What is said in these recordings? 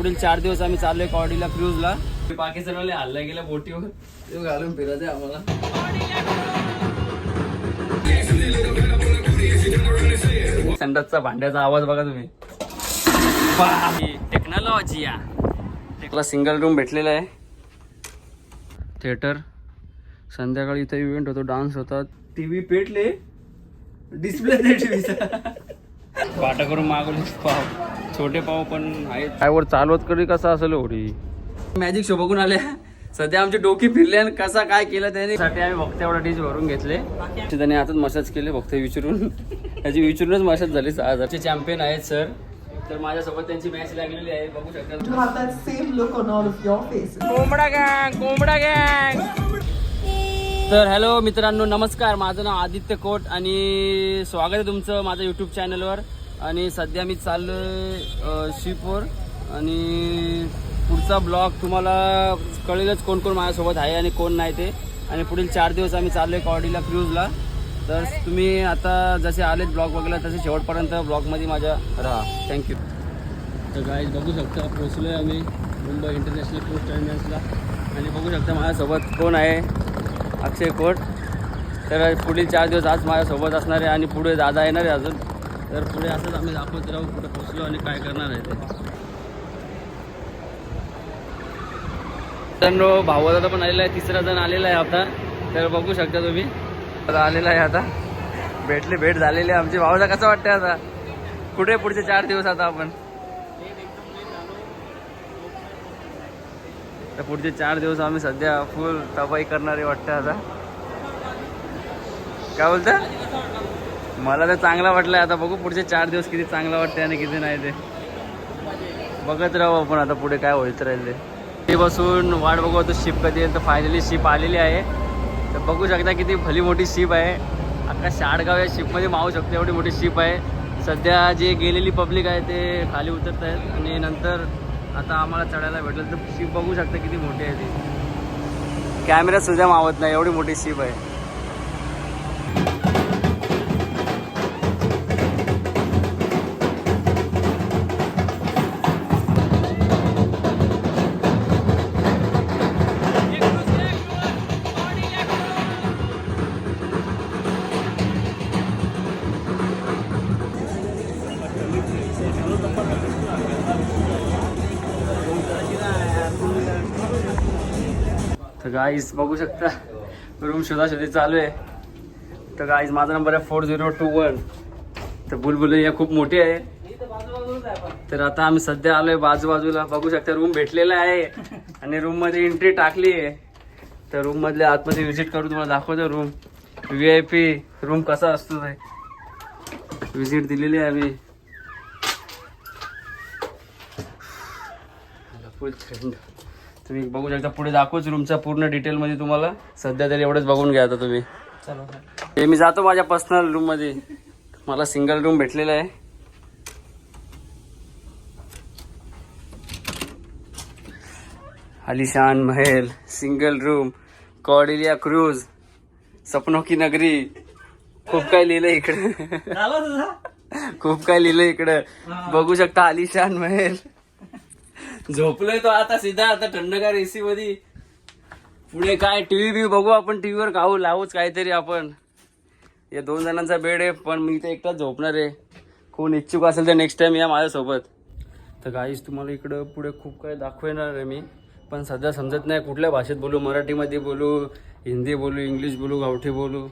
पुढील 4 दिवस आम्ही चाललोय कॉडीला क्रूजला. पाकिस्तानवाले हल्ला गेल्या बोटीवर घालून फिरत आहे आम्हाला. संडासचा भांड्याचा आवाज बघा तुम्ही. टेक्नॉलॉजी या सिंगल रूम भेटलेला आहे. थिएटर, संध्याकाळी इथे इव्हेंट होतो, डान्स होतात. टीव्ही पेटले, डिस्प्ले टीव्हीचा वाटा करून मागवले पाव, छोटे पाव पण आहेत. काय चालवत कधी कसा असेल होडी. मॅजिक शो बघून आले. सध्या आमची डोकी फिरली आणि कसा काय केलं त्यासाठी आम्ही भक्त एवढा डिश भरून घेतले. त्याने हातात मसाज केले भक्त विचारून. त्याची विचारूनच मसाज झाली. 6,000चे चॅम्पियन आहेत सर. तर माझ्यासोबत त्यांची मॅच लागलेली आहे, बघू शकता. कोंबडा गँग, कोंबडा गँग. तर हॅलो मित्रांनो, नमस्कार. माझं नाव आदित्य कोट आणि स्वागत आहे तुमचं माझ्या यूट्यूब चॅनलवर. आणि सध्या मी चाललो आहे शिपवर आणि पुढचा ब्लॉग तुम्हाला कळेलच कोण कोण माझ्यासोबत आहे आणि कोण नाही ते. आणि पुढील 4 दिवस आम्ही चाललो आहे कॉडीला क्रूजला. तर तुम्ही आता जसे आलेत ब्लॉग बघायला तसे शेवटपर्यंत ब्लॉगमध्ये माझ्या राहा. थँक्यू. तर गाईज बघू शकता पोचलो आहे आम्ही मुंबई इंटरनॅशनल क्रूज टर्मिनल्सला. आणि बघू शकता माझ्यासोबत कोण आहे, अक्षय कोट. तर पुढील 4 दिवस आज माझ्यासोबत असणार आहे आणि पुढे दादा येणार आहे अजून. तर पुढे असंच आम्ही दाखवत राहू कुठे पोचलो आणि काय करणार आहे ते. मित्रांनो भाऊदादा पण आलेला आहे, 3रा जण आलेला आहे आता. तर बघू शकता तुम्ही आलेला आहे आता. भेट झालेली आहे आमची. भाऊदा कसं वाटतं आता, कुठे पुढचे 4 दिवस आता आपण. तर पुढचे 4 दिवस आम्ही सध्या फुल तबाई करणारे वाटतं आता. काय बोलता? मला तर चांगला वाटलं. आता बघू पुढचे 4 दिवस किती चांगला वाटते आणि किती नाही ते बघत राहू आपण. आता पुढे काय होत राहील ते बसून वाट बघू होतो शिप कधी येईल. तर फायनली शिप आलेली आहे. तर बघू शकता किती भली मोठी शिप आहे. अख्खा शाडगाव या शिपमध्ये मावू शकतो एवढी मोठी शिप आहे. सध्या जे गेलेली पब्लिक आहे ते खाली उतरत आहेत आणि नंतर आता आम्हाला चढायला भेटलं. तर शिप बघू शकता किती मोठी आहे ती. कॅमेऱ्यात सुद्धा मावत नाही एवढी मोठी शिप आहे. तर गाईज बघू शकता रूम शोधाशोधी चालू आहे. तर गाईज माझा नंबर आहे 4021. तर बुलबुलैया खूप मोठी आहे. तर आता आम्ही सध्या आलोय बाजूबाजूला. बघू शकता रूम भेटलेला आहे आणि रूम मध्ये एंट्री टाकली आहे. तर रूम मधल्या आतमध्ये व्हिजिट करू, तुम्हाला दाखवतो रूम. VIP रूम कसा असतो ते व्हिजिट दिलेली आहे आम्ही. फुल थंड. तुम्ही बघू शकता पुढे दाखवूच रूमचा पूर्ण डिटेलमध्ये तुम्हाला. सध्या तरी एवढंच बघून घ्या आता तुम्ही. हे मी जातो माझ्या पर्सनल रूम मध्ये. मला सिंगल रूम भेटलेला आहे. आलिशान Mahal, single room, Cordelia cruise, सपनों की नगरी. खूप काय लिहिलंय इकडे. खूप काय लिहिलंय इकडे. बघू शकता आलिशान महल. झोपलोय तो आता सीधा. आता थंडगार AC मध्ये. पुढे काय टीव्ही बघू आपण. टीव्हीवर खाऊ लावूच काहीतरी आपण. या 2 जणांचा बेड आहे पण मी ते एकटाच झोपणार आहे. कोण इच्छुक असेल तर नेक्स्ट टाइम या माझ्यासोबत. तर गाईस तुम्हाला इकडं पुढे खूप काय दाखवणार आहे मी. पण सध्या समजत नाही कुठल्या भाषेत बोलू. मराठीमध्ये बोलू, हिंदी बोलू, इंग्लिश बोलू, गावठी बोलू.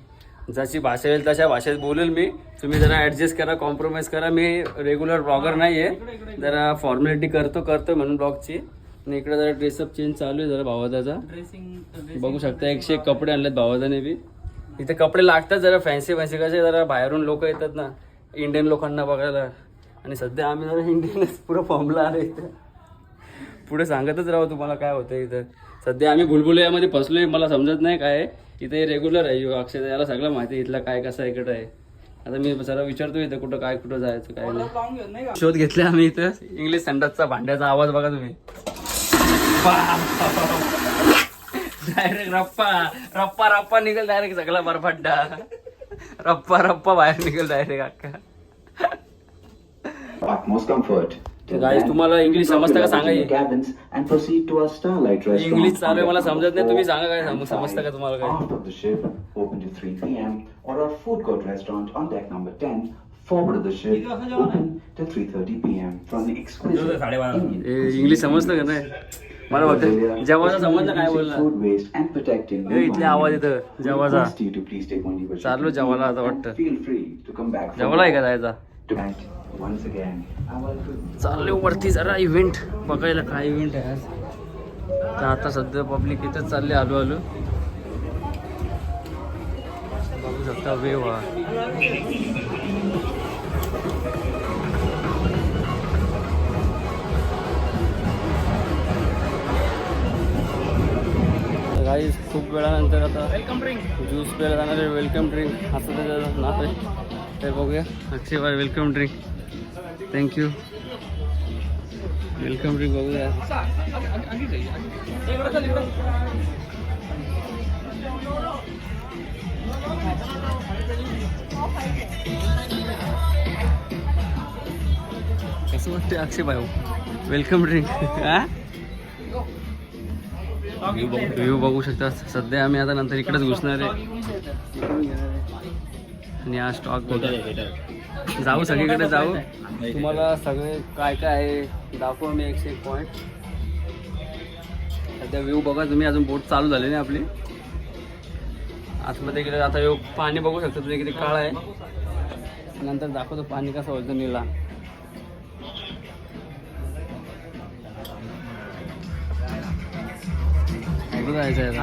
जशी भाषा येईल तशा भाषेत बोलेल मी. तुम्ही जरा ॲडजस्ट करा, कॉम्प्रोमाइज करा. मी रेग्युलर ब्लॉगर नाही आहे. जरा फॉर्मॅलिटी करतो म्हणून ब्लॉगची. आणि इकडे जरा ड्रेसअप चेंज चालू आहे जरा भावादाचा. बघू शकता 101 कपडे आणलेत भावादाने बी. इथे कपडे लागतात जरा फॅन्सी कसे जरा बाहेरून लोक येतात ना इंडियन लोकांना बघायला. आणि सध्या आम्ही जरा इंडियनच पुरं फॉर्मला आलो इथं. पुढे सांगतच राहू तुम्हाला काय होतं इथं. सध्या आम्ही बुलबुलैयामध्ये फसलोय. मला समजत नाही काय इथे. रेग्युलर आहे अक्षय, याला सगळं माहिती आहे इथला काय कसं इकडं आहे. आता मी जरा विचारतो इथं कुठं काय कुठं जायचं काय नाही. शोध घेतले आम्ही इथं. इंग्लिश संडासचा भांड्याचा आवाज बघा तुम्ही. डायरेक्ट रप्पा रप्पा रप्पा निघेल डायरेक्ट सगळा बरफड्डा. रप्पा रप्पा बाहेर निघेल डायरेक्ट अख्खा. Utmost comfort. गाईज तुम्हाला इंग्लिश समजतं का सांगा cabins and proceed to our Starlight restaurant. English चालू आहे मला समजत नाही तुम्ही सांगा काय समजतं का तुम्हाला काय Out of the ship, open to 3 p.m. or our food court restaurant on deck number 10. Forward of the ship, open till 3:30 p.m. from the exquisite Indian English समजतं का नाही मला फक्त जेवायचं समजलं काय बोलला food waste and protecting the इथले आवाज येतं जेवायचा request you to please take only what you चाललो जेवायला आता and वाटतं feel free to come back for जेवायला आहे का more. जायचा Tonight, once again, our चालले वरती जरा इव्हेंट बघायला काय इव्हेंट आहे आज तर आता सध्या पब्लिक इथंच चालले आलो बघू शकता वेव हा गाईज खूप वेळानंतर आता वेलकम ड्रिंक ज्यूस प्यायला जाणार आहे वेलकम ड्रिंक असं त्याचं नाव आहे ते बघूया अक्षय भाई welcome drink thank you welcome drink बघूया कसं वाटते अक्षय भाई वेलकम ड्रिंक हा व्ह्यू बघू शकता सध्या आम्ही आता नंतर इकडेच घुसणार आहे आणि हा स्टॉक बघा जाऊ सगळीकडे जाऊ तुम्हाला सगळे काय काय आहे दाखवू मी 101 पॉईंट सध्या व्ह्यू बघा तुम्ही अजून बोट चालू झाली नाही आपली आतमध्ये गेलं आता पाणी बघू शकता तुम्ही किती काळं आहे नंतर दाखवतो पाणी कसं होतं निळा जायचं आहे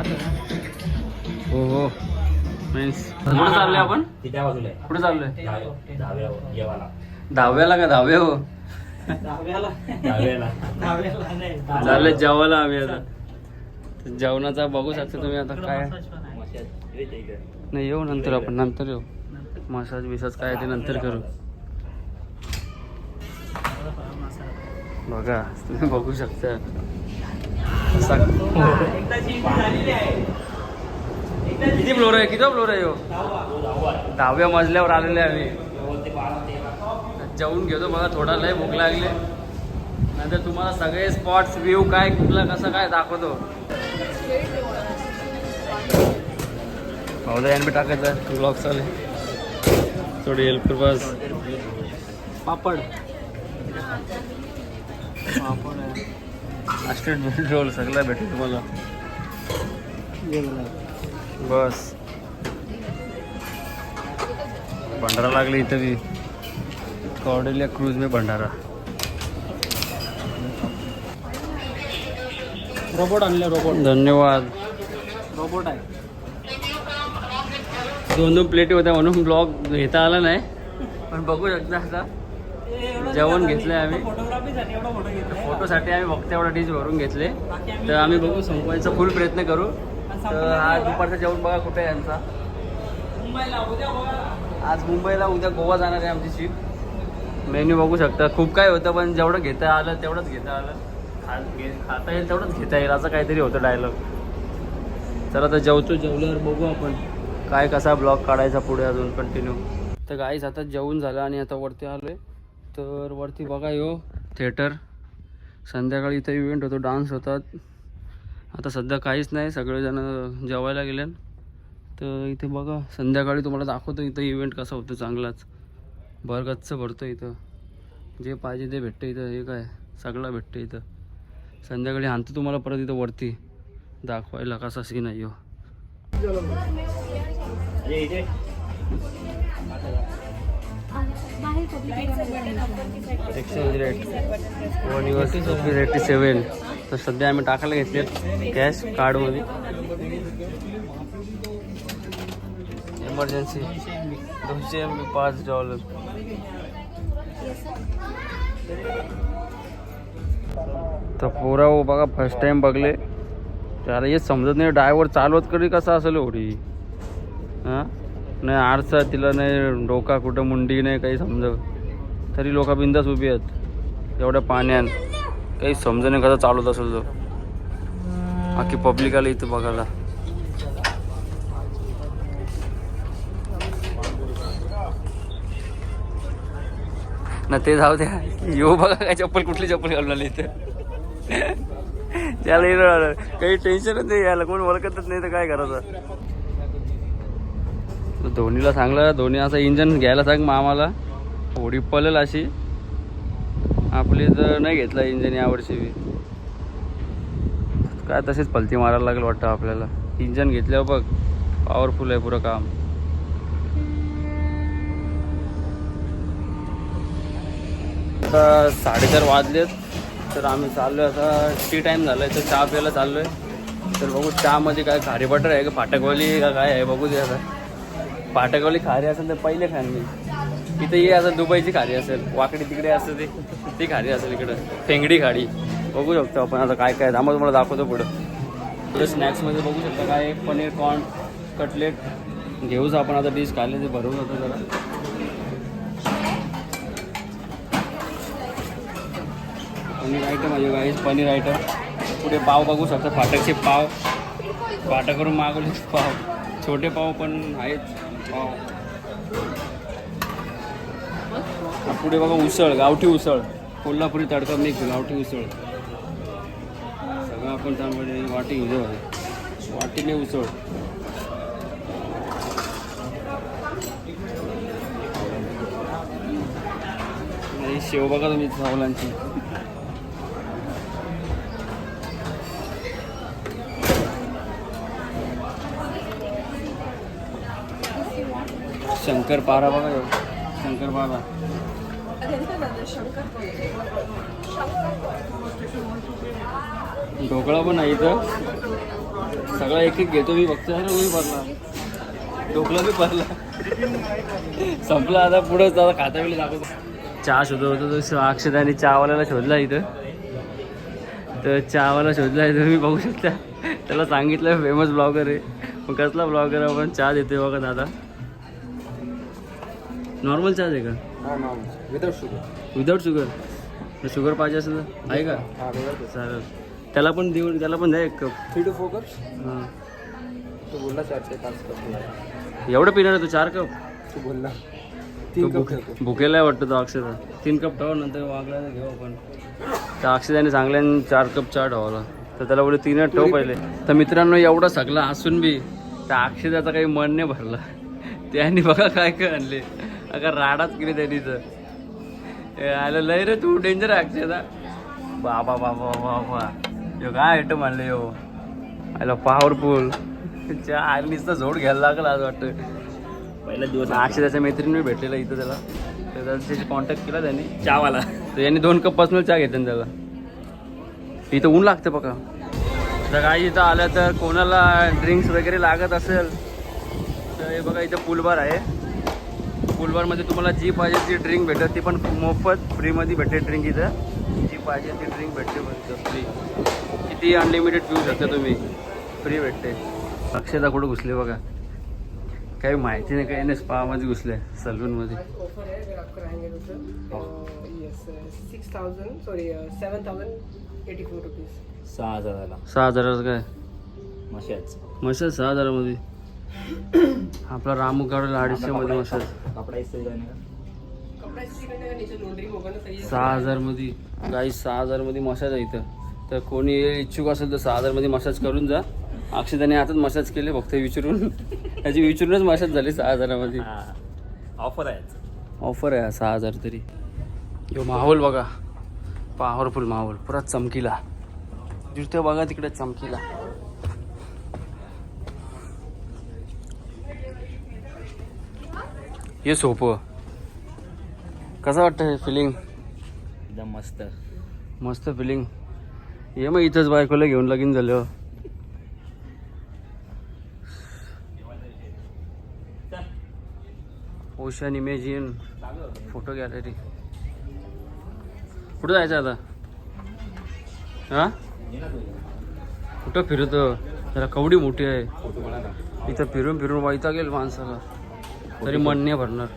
हो हो मीन्स कुठं चाललोय आपण कुठं चाललोय दहाव्याला का दहाव्या हो चाललंय जेवायला आम्ही आता जेवणाचा बघू शकता तुम्ही आता काय नाही येऊ नंतर आपण नंतर येऊ मसाज बिसाज काय ते नंतर करू बघा तुम्ही बघू शकता किती फ्लोर आहे किती फ्लोर आहे हो 10व्या मजल्यावर आलेले आम्ही जेवून घेतो बघा थोडा लय भूक लागले नंतर तुम्हाला सगळे स्पॉट्स व्ह्यू काय कुठला कसं काय दाखवतो पावदा यान बी टाकायचं ब्लॉग चालू थोडी हेल्प कर बस पापड पापड आहे अस्टेट रोल सगळं भेटेल तुम्हाला बस भंडारा लागले इथं बी कॉर्डेलिया क्रूज में भंडारा रोबोट आणले रोबोट धन्यवाद रोबोट आहे 2 प्लेटी होत्या म्हणून ब्लॉग घेता आला नाही पण बघू शकता आता जेवण घेतलंय आम्ही फोटोसाठी आम्ही फक्त एवढा डिश भरून घेतले तर आम्ही बघू संपवायचा फुल प्रयत्न करू तर हा दुपारचं जेवण बघा कुठे आहे यांचा आज मुंबईला उद्या गोवा जाणार आहे आमची शिप मेन्यू बघू शकता खूप काय होतं पण जेवढं घेता आलं तेवढंच घेता आलं खाता येईल तेवढंच घेता येईल असं काहीतरी होतं डायलॉग चला आता जेवल्यावर बघू आपण काय कसा ब्लॉग काढायचा पुढे अजून कंटिन्यू तर गाईस आता जेवून झालं आणि आता वरती आलो आहे तर वरती बघा थिएटर संध्याकाळी इथं इव्हेंट होतो डान्स होतात आता सध्या काहीच नाही सगळेजण जेवायला गेले तर इथे बघा संध्याकाळी तुम्हाला दाखवतो इथं इव्हेंट कसा होतो चांगलाच भरगच्च भरतो इथं जे पाहिजे ते भेटतं इथं हे काय सगळं भेटतं इथं संध्याकाळी आणतो तुम्हाला परत इथं वरती दाखवायला कसा सीन आहे $187 तर सध्या आम्ही टाकायला घेतले कॅश कार्डमध्ये इमर्जन्सी $205 तर पोरा हो बघा फर्स्ट टाइम बघले त्याला हेच समजत नाही ड्रायव्हर चालवत कधी कसा असेल एवढी हां नाही आरसा तिला नाही डोका कुठं मुंडी नाही काही समजत तरी लोक बिंदास उभी आहेत एवढ्या पाण्यात काही समज नाही कसं चालवत असेल तो बाकी पब्लिक आलं इथं बघायला ना ते जाऊ द्या. यो बघा काय चप्पल, कुठली चप्पल घालून आली इथं. त्याला येणार काही टेन्शनच नाही, याला कोण ओळखतच नाही तर काय करायचं. धोनीला सांगलं, धोनी असं इंजन घ्यायला सांग मामाला, थोडी पळेल अशी. आपली तर नाही घेतला इंजन यावर्षी बी, काय तसेच पलती मारायला लागलं वाटतं आपल्याला. इंजन घेतल्यावर बघ पॉवरफुल आहे पुरं काम. आता 4:30 वाजलेत, तर आम्ही चाललोय आता. टी टाईम झालाय तर चहा प्यायला चाललोय. तर बघू चहामध्ये काय खारी बटर आहे का फाटकवाली का काय आहे बघू दे. आता फाटकवाली खारी असेल तर पहिले खान मी. इथे ये आता दुबईची खारी असेल, वाकडी तिकडे असते ती खारी असेल इकडं, फेंगडी खाडी. बघू शकतो आपण आता काय काय. आम्हाला तुम्हाला दाखवतो पुढं. पुढे स्नॅक्समध्ये बघू शकता काय, पनीर कॉर्न कटलेट घेऊच आपण आता. डिश खाल्ली ते भरून होतं जरा. पनीर आयटम आहे गाईस, पनीर आयटम. पुढे पाव बघू शकता, फाटकचे पाव. फाटकवरून मागवले पाव, छोटे पाव पण आहेत पाव. पुढे बघा उसळ, गावठी उसळ, कोल्हापुरी तडका मिक्स गावठी उसळ. सगळं आपण त्यामध्ये वाटी घेऊ, वाटीने उसळ. आणि शेव बघा तुम्ही सावलांची. शंकरपारा बघा, शंकरपारा. ढोकळा पण आहे इथं. सगळा एक एक घेतो मी, फक्त मी भरला ढोकळा बी भरला. संपला आता. पुढं आता खाता वेळी दाखवतो. चहा शोधत होतो तो अक्षताने चहावाल्याला शोधला इथं. तर चहावाला शोधला आहे तुम्ही बघू शकता. त्याला सांगितलं फेमस ब्लॉगर आहे. मग कसला ब्लॉगर आपण चहा देतोय बघा दादा. नॉर्मल चहा आहे का? Without sugar. Without sugar. Sugar पाहिजे असेल तर आहे का? चालेल. त्याला पण देऊन, त्याला पण द्या एक कप. 3 to 4 cups. हां, तू बोलला 4 ते 5 कप. एवढं पिणार आहे तू? 4 कप? तू बोलला 3 कप ठेवतो. भुकेला आहे वाटतं तो अक्षता. 3 कप ठेवा, नंतर वागला घेऊ आपण. तर अक्षताने चांगल्याने 4 कप चहा ठेवला. तर त्याला बोलले 3च ठेव पहिले. तर मित्रांनो एवढा सगळा असून बी त्या अक्षताचं काही मन नाही भरला. त्यांनी बघा काय काय आणले. अगं राडाच केली त्यांनी. तर आलं लय रे तू, डेंजर आहे अक्षता. बाबा बाबा बाबा, यो काय आयटम आणले यो. आयला पॉवरफुल. आली नुसतं झोड घ्यायला लागला आज वाटतं. पहिला दिवस अक्षताच्या मैत्रिणी भेटलेला इथं त्याला. तर त्याच्याशी कॉन्टॅक्ट केला त्यांनी चहावाला. तर यांनी 2 कप पासून चहा घेतला त्याला. इथं ऊन लागतं बघा. तर काही इथं आलं तर कोणाला ड्रिंक्स वगैरे लागत असेल तर हे बघा इथं पूलबार आहे. पूलबारमध्ये तुम्हाला जी पाहिजे ती ड्रिंक भेटत, ती पण मोफत फ्रीमध्ये भेटते ड्रिंक इथं. जी पाहिजे ती ड्रिंक भेटते फ्री. किती अनलिमिटेड पिऊ शकता तुम्ही, फ्री भेटते. अक्षता कुठं घुसले बघा, काही माहिती नाही, काही नाही. स्पामध्ये घुसले, सलूनमध्ये. 7,084 रुपीज. 6,000. 6,000 काय मशाज? 6,000मध्ये. आपला रामू काढला 250 मध्ये मशाज. 6,000 मध्ये काही 6,000 मध्ये मसाज आहे इथं. तर कोणी इच्छुक असेल तर 6,000 मध्ये मसाज करून जा. अक्षताने आताच मसाज केले फक्त विचारून. त्याची विचारूनच मसाज झाली 6,000 मध्ये. ऑफर आहे, ऑफर आहे 6,000 तरी. यो माहोल बघा, पॉवरफुल माहोल, पुरा चमकीला. जिथे बघा तिकडे चमकीला. हे सोपं. कसं वाटतं फिलिंग? एकदम मस्त मस्त फिलिंग. ये मग इथंच बायकोला घेऊन लगीन झालं. Ocean imagine photo gallery. कुठं जायचं आता? हां, कुठं फिरतो? जरा कवडी मोठी आहे इथं. फिरून फिरून वैताग गेल माणसाला, तरी मन नाही भरणार.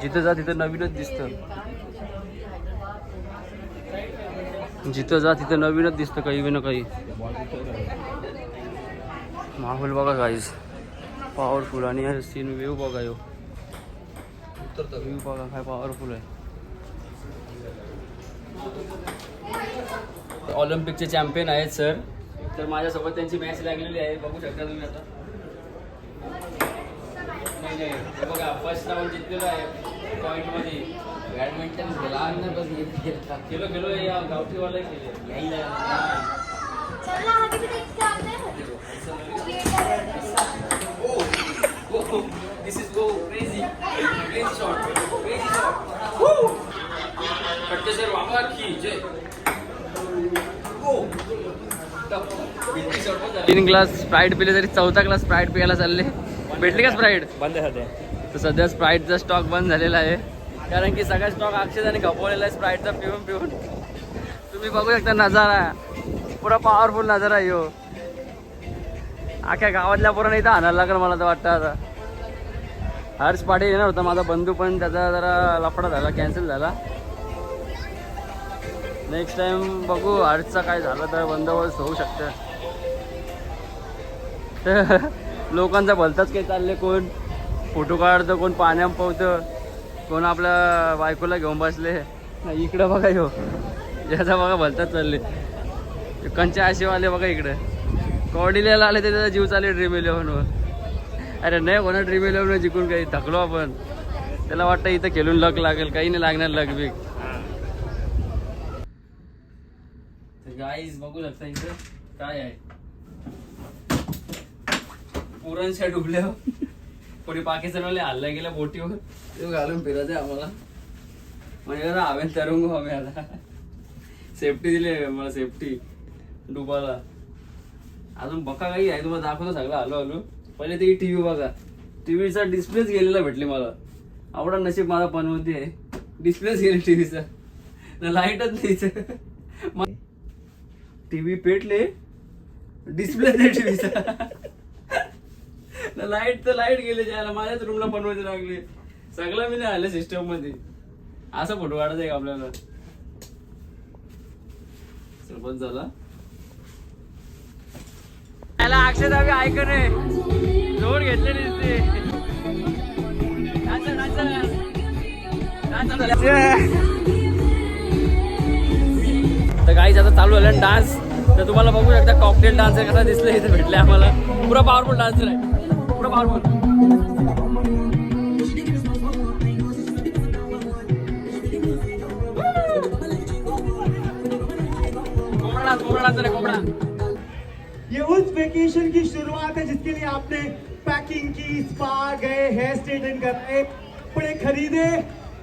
जिथं जा तिथं नवीनच दिसतं. जिथं जा तिथं नवीनच दिसतं, काही ना काही. माहोल बघा गाईज, पॉवरफुल. आणि हे सीन व्ह्यू बघा, यो व्ह्यू बघा काय पॉवरफुल आहे. ऑलिम्पिकचे चॅम्पियन आहेत सर. तर माझ्यासोबत त्यांची मॅच लागलेली आहे, बघू शकता तुम्ही आता. नाही हे बघा फर्स्ट राऊंड जिंकलेलो आहे पॉईंटमध्ये. बॅडमिंटन गेलो या गावठीवाला केले यायला. This is go crazy shot. फटके सर वापर की जय. तीन ग्लास स्प्राईट पिले तरी चौथा ग्लास स्प्राईट प्यायला चालले. भेटली का स्प्राईट? बंद आहे तर सध्या स्प्राईटचा स्टॉक बंद झालेला आहे, कारण की सगळा स्टॉक अक्षयने खपवलेला आहे स्प्राईटचा पिऊन पिऊन. तुम्ही बघू शकता नजारा, पुरा पॉवरफुल नजारा यो. अख्ख्या गावातल्या पोरांना इथं आणायला लागेल मला तर वाटतं आता. हर्ष पाटील येणार होता माझा बंधू, पण त्याचा जरा लफडा झाला, कॅन्सल झाला. नेक्स्ट टाइम बघू हर्षचा काय झालं तर बंदोबस्त होऊ शकतं. तर लोकांचा भलताच काही चालले, कोण फोटो काढतं, कोण पाण्यात पोहतं, कोण आपल्या बायकोला घेऊन बसले. नाही इकडं बघा यो, याचा बघा भलताच चालले. कंच्या आशेवाले बघा इकडं कॉडिल्याला आले ते त्याचा जीव चालेल ड्रीम इलेव्हनवर. अरे नाही कोणा ड्रीम इलेव्हनवर जिंकून काही थकलो आपण. त्याला वाटतं इथं खेळून लक लागेल, काही नाही लागणार लक बिक. गाईज बघू शकता इथं काय आहे, पुरणच्या डुबल्या. कोणी पाकिस्तानवाले हल्ला गेल्या बोटीवर, ते घालून फिरत आहे आम्हाला. म्हणजे जरा हवेत तरुंग आम्ही आता. सेफ्टी दिली मला, सेफ्टी डुबाला. अजून बघा काही आहे तुम्हाला दाखवतो सगळं हलो हलो. पहिले ते टीव्ही बघा, टीव्हीचा डिस्प्लेच गेलेला भेटले मला. आवडा नशीब माझा पनवती आहे, डिस्प्लेच गेले टीव्हीचा. लाईटच नाही, टीव्ही पेटले, डिस्प्ले नाही टीव्हीचा. लाईट तर लाईट गेले जायला, माझ्याच रूमला बनवायचे लागले. सगळं मी नाही आलं सिस्टम मध्ये. असा फोटो काढायचा आहे आपल्याला. सरपंच झाला त्याला अक्षय दहावी ऐकून जोड घेतले दिसते. तर गाईज आता चालू झालं डान्स. तर तुम्हाला बघू शकता कॉकटेल डान्स कसा दिसला इथे भेटले आम्हाला. पुरा पॉवरफुल डान्सर आहे, पुरा पॉवरफुल. ये उस वेकेशन की शुरुआत है जिसके लिए आपने पैकिंग की, स्पा गए, हेयर स्ट्रेटन कराए, कपड़े खरीदे.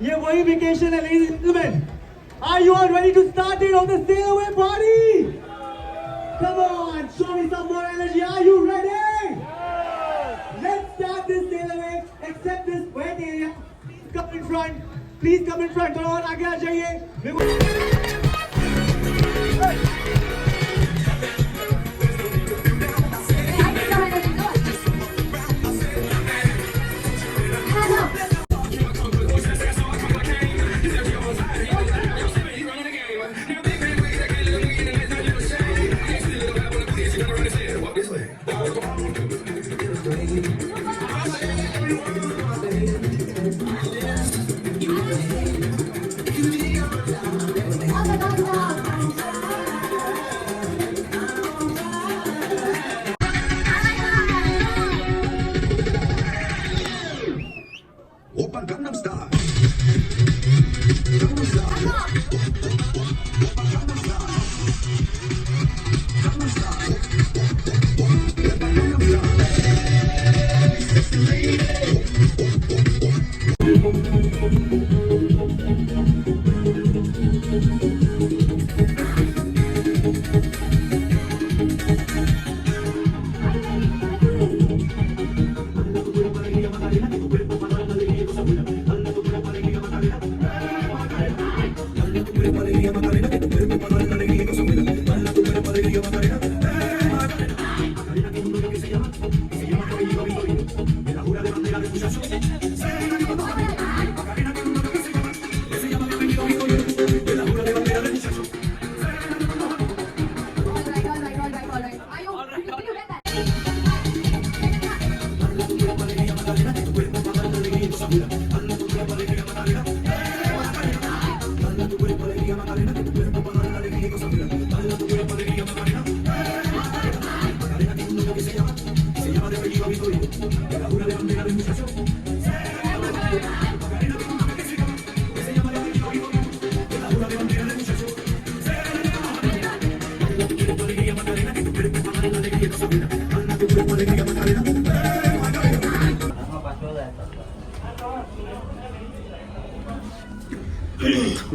ये वही वेकेशन है ladies and gentlemen. Are you all ready to start it on the sail away party? Come on, show me some more energy. Are you ready? Let's start this sail away. Accept this wet area. Come in front. Please come in front. थोड़ा और आगे आ जाइए.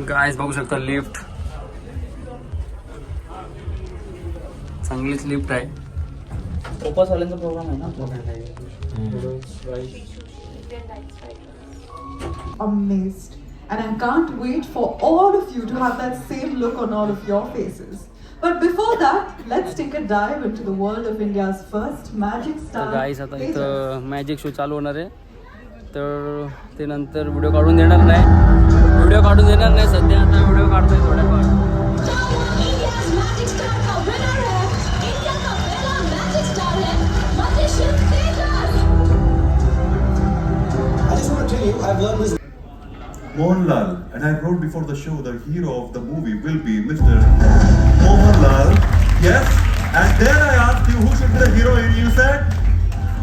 Guys बघू शकता lift, चांगलीच lift आहे. वाल्यांचा programme आहे ना. Amazed, and I can't wait for all of you to have that same look on all of your faces. But before that, let's take a dive into the world of India's first magic star. Guys आता pageant. इथं magic show चालू होणार आहे, तर ते नंतर video काढून देणार नाही. सध्या आता व्हिडिओ काढतोय थोड्याफार. इंडिया's मैजिक स्टार का विनर है, इंडिया का पहला मैजिक स्टार है magician Tejas. I just want to tell you, I've learned this. Mohanlal, and I wrote before the show the hero of the movie will be Mr. Mohanlal. Yes, and then I asked you who should be the heroine. You said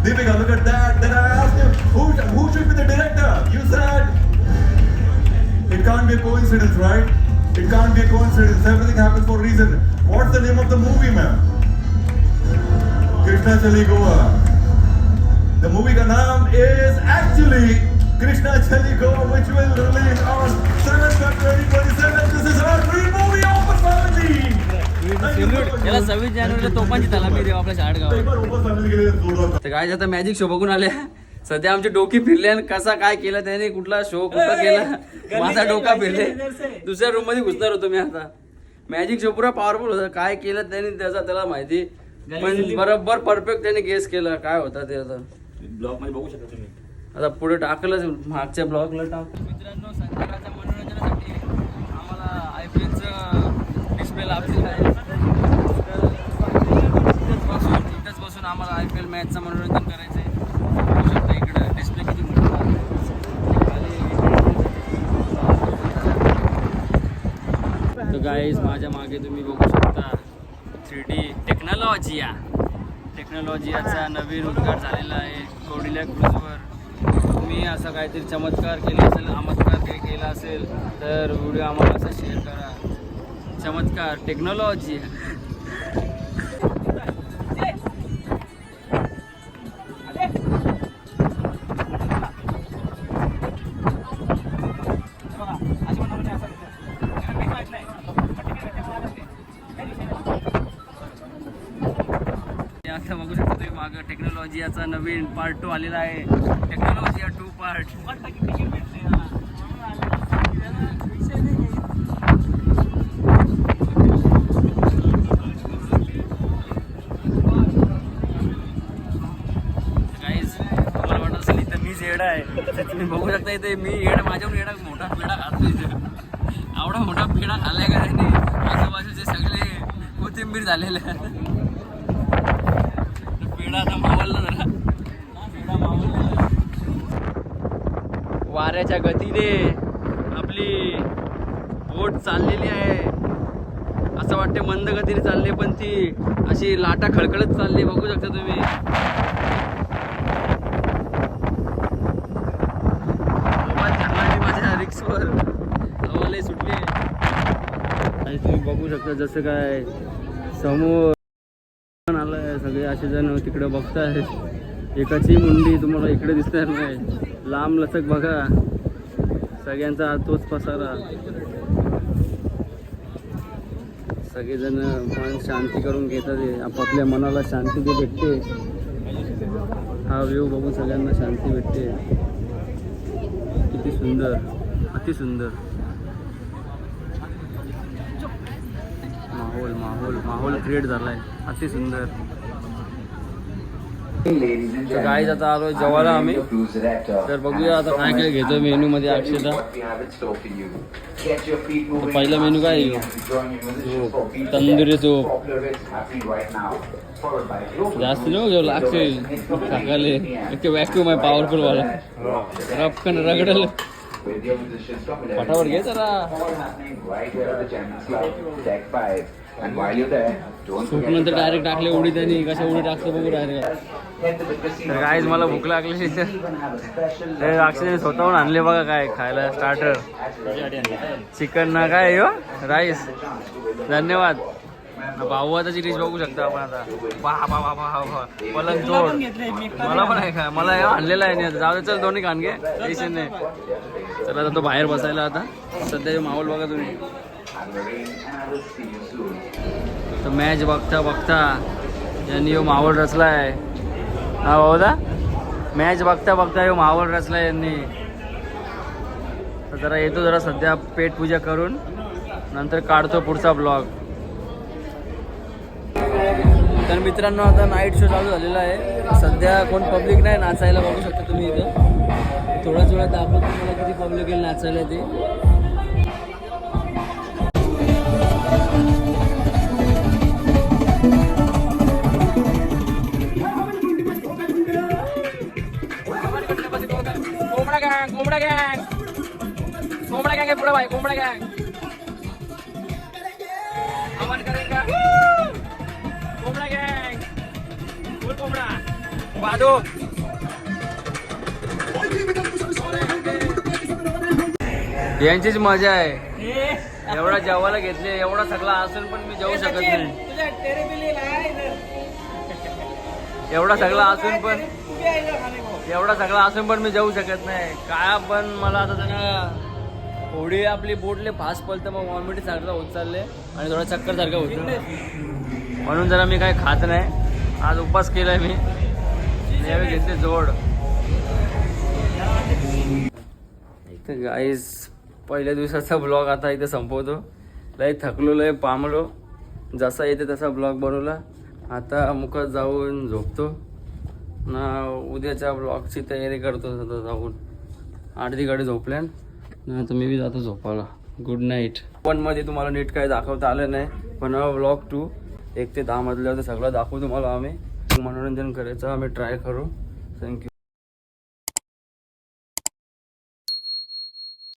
Deepika. Look at that. Then I asked you who should be the director. You said it can't be a coincidence, right? It can't be a coincidence. Everything happens for a reason. What's the name of the movie, ma'am? Krishna Chali Goa. The movie ka naam is actually Krishna Chali Goa, which will release on 7th February 2027. This is our dream movie of the family. Thank you so much. याला 26 जानेवारीला तोफांची तलामी देऊ आपल्या शाळेत एक बार ऊपर family के लिए जोरदार. तर काय आता मॅजिक शो बघून आले. सध्या आमची डोकी फिरली आणि कसा काय केलं त्याने, कुठला शो कुठं केला, माझा डोका फिरले. दुसऱ्या रूम मध्ये घुसणार होतो मी. आता मॅजिक शो पुरा पॉवरफुल होता, काय केलं त्याने त्याला माहिती, पण बरोबर परफेक्ट त्याने गेस केला काय होता ते. आता ब्लॉग मध्ये बघू शकता तुम्ही. आता पुढे टाकलंच, मागच्या ब्लॉगला टाक. मित्रांनो, संध्याकाळच्या मनोरंजनासाठी आम्हाला IPLचं डिस्प्ले लाभलेलं आहे. इथंच बसून आम्हाला IPL मॅचचं मनोरंजन करायचं आहे. बघू शकता इकडं डिस्प्ले किती मोठा आहे. तर गाईज माझ्या मागे तुम्ही बघू शकता 3D टेक्नॉलॉजियाचा नवीन उद्घाटन झालेला आहे कोडिल्या क्रूजवर. तुम्ही असं काहीतरी चमत्कार केला असेल तर व्हिडिओ आम्हाला असा शेअर करा. चमत्कार टेक्नॉलॉजी. आता बघू शकता तुम्ही मागं टेक्नॉलॉजियाचा नवीन पार्ट 2 आलेला आहे. टेक्नॉलॉजिया 2 पार्ट. तुम्हाला वाटत असेल इथं मीच येडा आहे, तुम्ही बघू शकता इथे मी येडा, माझ्याहून येडा मोठा पेढा खातो इथे. एवढा मोठा पेढा खाल्लाय का त्यांनी, आजूबाजूचे सगळे कोथिंबीर झालेले. पेढा आता मावळला जरा, पेढा मावळला. वाऱ्याच्या गतीने आपली बोट चाललेली आहे. असं वाटते मंद गतीने चालली, पण ती अशी लाटा खळखळत चालली. बघू शकता तुम्ही. माझ्या रिक्सवर हवाले सुटले. आणि तुम्ही बघू शकता जसं काय समोर आलाय, सगळे असे जण तिकडे बघताय. एकाची मुंडी तुम्हाला इकडे दिसणार नाही. लांब लचक बघा, सगळ्यांचा तोच पसारा. सगळेजण मन शांती करून घेतात, आपापल्या मनाला शांती जे भेटते. हा व्ह्यू बघून सगळ्यांना शांती भेटते. किती सुंदर, अति सुंदर माहोल क्रिएट झालाय, अति सुंदर. तर गाईज आता आलो जेवायला आम्ही. तर बघूया आता काय काय घेतो मेन्यू मध्ये. अक्षता, पहिला मेन्यू काय तंदुरी सूप. जास्त नको घेऊ, लागते टाकाले. एक वॅक्यूम आहे पॉवरफुल वाला, रपकन रगडल. फटाफट घे जरा. सूप नंतर डायरेक्ट टाकले उडी, त्यांनी कशा उडी टाकतो बघू डायरेक्ट. गाईज मला भूक लागली. अक्षय स्वतःहून आणले बघा काय खायला. स्टार्टर चिकन ना काय राईस. धन्यवाद. भाऊवादाची डिश बघू शकता आपण आता. पलंग तोड. मला पण आहे का, मला आणलेला आहे नाही. जाऊ दे, चल दोन्ही खान घे, टेन्शन नाही. चला आता तो बाहेर बसायला. आता सध्या माहोल बघा तुम्ही. तर मॅच बघता बघता यांनी यो माहोल रचलाय. हा भाऊदा, मॅच बघता बघता यो माहोल रचलाय यांनी. तर जरा येतो, जरा सध्या पेट पूजा करून नंतर काढतो पुढचा ब्लॉग. तर मित्रांनो आता नाईट शो चालू झालेला आहे. सध्या कोण पब्लिक नाही नाचायला, बघू शकता तुम्ही इथं. थोड्याच वेळात दाखवतो तुम्हाला किती पब्लिक येईल नाचायला ते. कोंबडा गँग, कोंबडा गँग, कोंबडा गँग आहे पुढे भाई, कोंबडा गँग. आवाज करेगा कोंबडा गँग, फुल कोंबडा बादू. यांचीच मजा आहे. एवढा जेवायला घेतले, एवढा सगळा असून पण मी जेवू शकत नाही. एवढा सगळा असून पण मी जाऊ शकत नाही. काय पण मला आता जरा थोडी आपली बोटले फास्ट पळतं, मग वॉमिट सारखं होत चालले आणि थोडा चक्कर सारखं होतं. म्हणून जरा मी काय खात नाही. आज उपवास केलाय मी. यावेळी घेतले जोड. इथं गाईज पहिल्या दिवसाचा ब्लॉग आता इथं संपवतो. लय थकलो, लय पामलो. जसा येते तसा ब्लॉग बनवला. आता मुखात जाऊन झोपतो ना. उद्याच्या ब्लॉगची तयारी करतो. आता जाऊन अर्धी गाडी झोपल्या ना. तर मी बी जातो झोपायला. Good night. 1 मध्ये तुम्हाला नीट काय दाखवता आलं नाही, पण ब्लॉग 2 1 ते 10 मधल्यावर सगळं दाखवू तुम्हाला आम्ही. मनोरंजन करायचं आम्ही ट्राय करू. थँक्यू.